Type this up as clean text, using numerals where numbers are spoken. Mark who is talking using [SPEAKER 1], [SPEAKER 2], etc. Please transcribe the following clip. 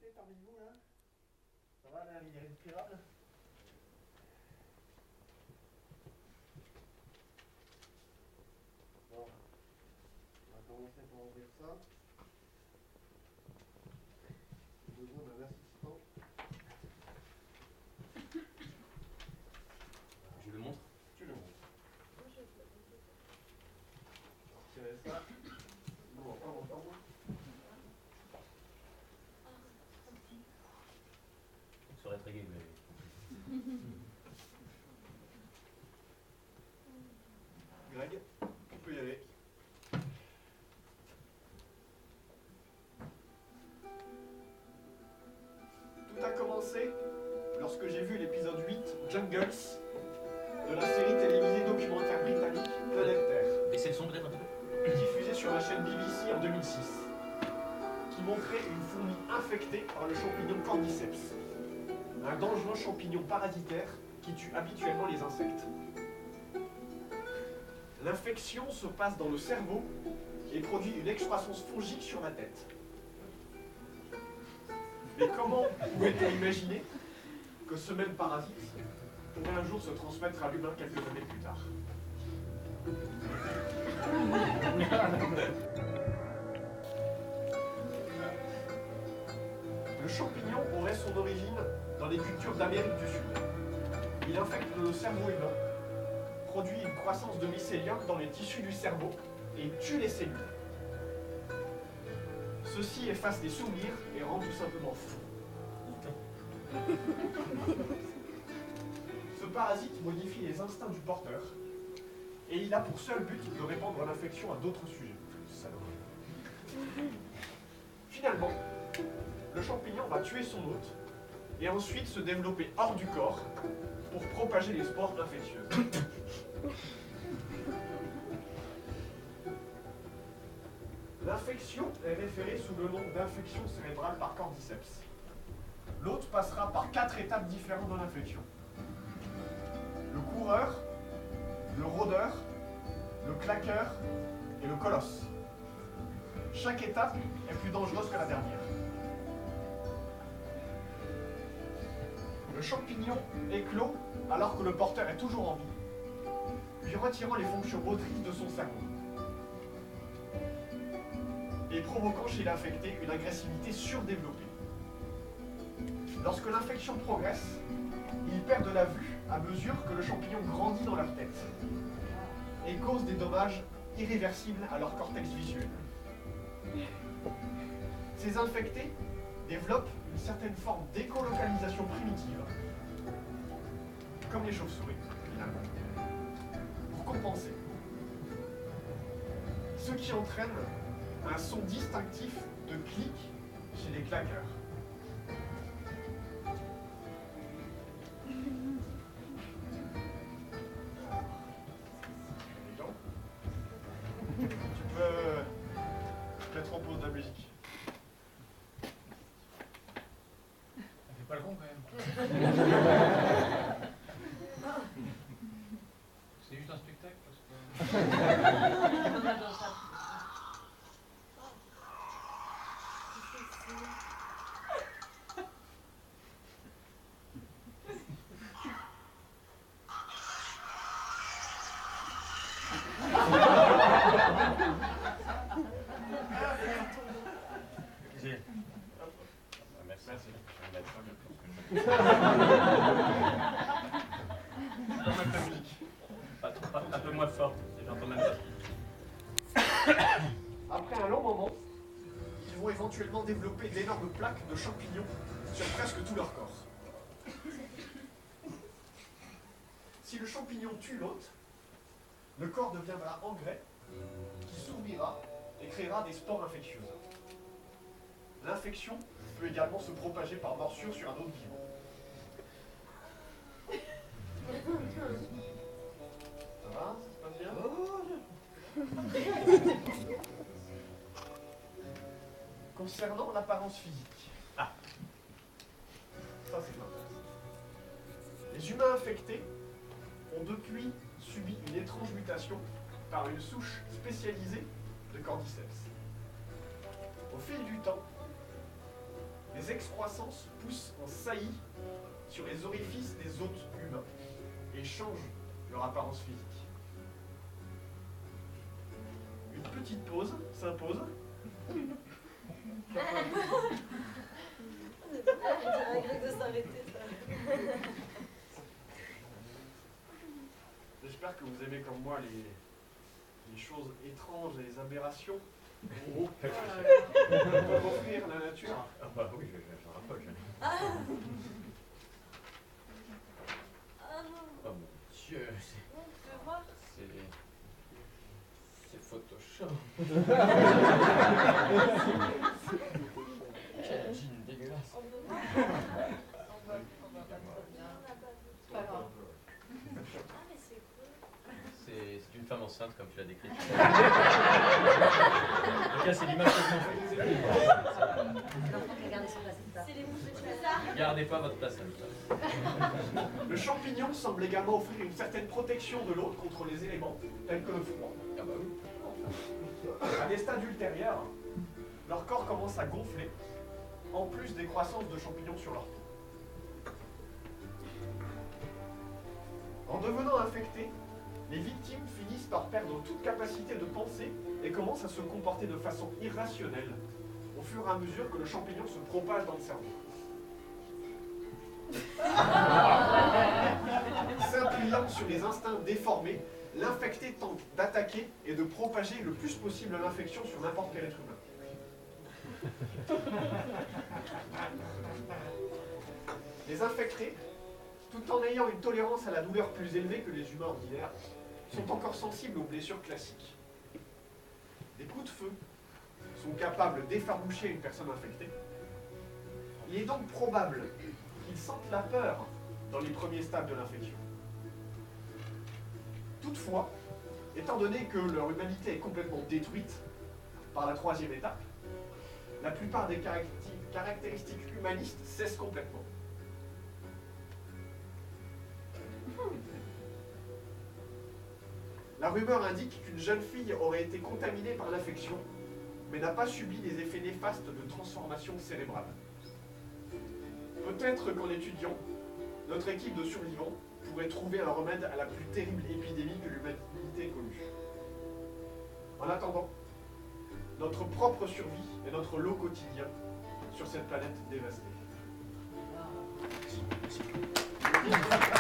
[SPEAKER 1] infectés parmi vous là? Ça va, l'air irrespirable? Bon, on va commencer par ouvrir ça. J'ai besoin d'un assistant.
[SPEAKER 2] Je le montre.
[SPEAKER 1] Tu le montres. Tirez ça. Bon, encore.
[SPEAKER 2] Ça serait très gai, mais...
[SPEAKER 1] Greg, tu peux y aller. Tout a commencé lorsque j'ai vu l'épisode 8, Jungles, de la série télévisée documentaire britannique Planète Terre.
[SPEAKER 2] Baissez le son peut-être un peu.
[SPEAKER 1] Diffusée sur la chaîne BBC en 2006, qui montrait une fourmi infectée par le champignon Cordyceps, un dangereux champignon parasitaire qui tue habituellement les insectes. L'infection se passe dans le cerveau et produit une excroissance fongique sur la tête. Mais comment pouvait-on imaginer que ce même parasite pourrait un jour se transmettre à l'humain quelques années plus tard? Le champignon aurait son origine dans les cultures d'Amérique du Sud. Il infecte le cerveau humain, produit une croissance de mycélium dans les tissus du cerveau et tue les cellules. Ceci efface les souvenirs et rend tout simplement fou. Ce parasite modifie les instincts du porteur et il a pour seul but de répandre l'infection à d'autres sujets. Saloperie. Finalement, le champignon va tuer son hôte et ensuite se développer hors du corps pour propager les spores infectieuses. L'infection est référée sous le nom d'infection cérébrale par Cordyceps. L'hôte passera par 4 étapes différentes dans l'infection. Le coureur, le rôdeur, le claqueur et le colosse. Chaque étape est plus dangereuse que la dernière. Le champignon éclot alors que le porteur est toujours en vie, lui retirant les fonctions motrices de son cerveau et provoquant chez l'infecté une agressivité surdéveloppée. Lorsque l'infection progresse, ils perdent la vue à mesure que le champignon grandit dans leur tête et cause des dommages irréversibles à leur cortex visuel. Ces infectés développent une certaine forme d'écolocalisation primitive, comme les chauves-souris, finalement, pour compenser. Ce qui entraîne un son distinctif de clic chez les claqueurs. Tu peux mettre en pause la musique.
[SPEAKER 2] On fait pas le con quand même. C'est juste un spectacle parce que... Merci. Un peu moins fort, j'entends même pas.
[SPEAKER 1] Après un long moment, ils vont éventuellement développer d'énormes plaques de champignons sur presque tout leur corps. Si le champignon tue l'hôte, le corps deviendra engrais qui s'ouvrira et créera des spores infectieuses. L'infection peut également se propager par morsure sur un autre vivant. Ça va? Ça se passe bien? Concernant l'apparence physique. Ça c'est intéressant. Les humains infectés ont depuis subi une étrange mutation par une souche spécialisée de Cordyceps. Au fil du temps, Les excroissances poussent en saillie sur les orifices des hôtes humains et changent leur apparence physique. Une petite pause s'impose.
[SPEAKER 3] On dirait de s'arrêter, ça.
[SPEAKER 1] J'espère que vous aimez comme moi les choses étranges et les aberrations que peut offrir la nature.
[SPEAKER 2] Ah bah oui, j'en raffole.
[SPEAKER 3] Ah non,
[SPEAKER 2] Oh mon Dieu,
[SPEAKER 3] on peut voir.
[SPEAKER 2] c'est Photoshop. Quel jean dégueulasse.
[SPEAKER 3] On peut voir. On va pas trop bien. C'est pas grave. Ah mais c'est cool.
[SPEAKER 2] C'est une femme enceinte comme tu l'as décrite. En tout cas, c'est l'image que je m'en fais.
[SPEAKER 4] C'est l'enfant qui a gardé son place, c'est ça.
[SPEAKER 3] C'est les mouches de ça.
[SPEAKER 2] Gardez pas votre place à l'autre.
[SPEAKER 1] Le champignon semble également offrir une certaine protection de l'hôte contre les éléments, tels que le froid.
[SPEAKER 2] Ah bah oui.
[SPEAKER 1] À des stades ultérieurs, leur corps commence à gonfler, en plus des croissances de champignons sur leur peau. En devenant infectés, les victimes finissent par perdre toute capacité de penser et commencent à se comporter de façon irrationnelle au fur et à mesure que le champignon se propage dans le cerveau. S'appuyant sur les instincts déformés, l'infecté tente d'attaquer et de propager le plus possible l'infection sur n'importe quel être humain. Les infectés, tout en ayant une tolérance à la douleur plus élevée que les humains ordinaires, sont encore sensibles aux blessures classiques. Des coups de feu sont capables d'effaroucher une personne infectée. Il est donc probable qu'ils sentent la peur dans les premiers stades de l'infection. Toutefois, étant donné que leur humanité est complètement détruite par la troisième étape, la plupart des caractéristiques humanistes cessent complètement. La rumeur indique qu'une jeune fille aurait été contaminée par l'infection, mais n'a pas subi les effets néfastes de transformation cérébrale. Peut-être qu'en étudiant, notre équipe de survivants pourrait trouver un remède à la plus terrible épidémie que l'humanité ait connue. En attendant, notre propre survie est notre lot quotidien sur cette planète dévastée.
[SPEAKER 4] Wow.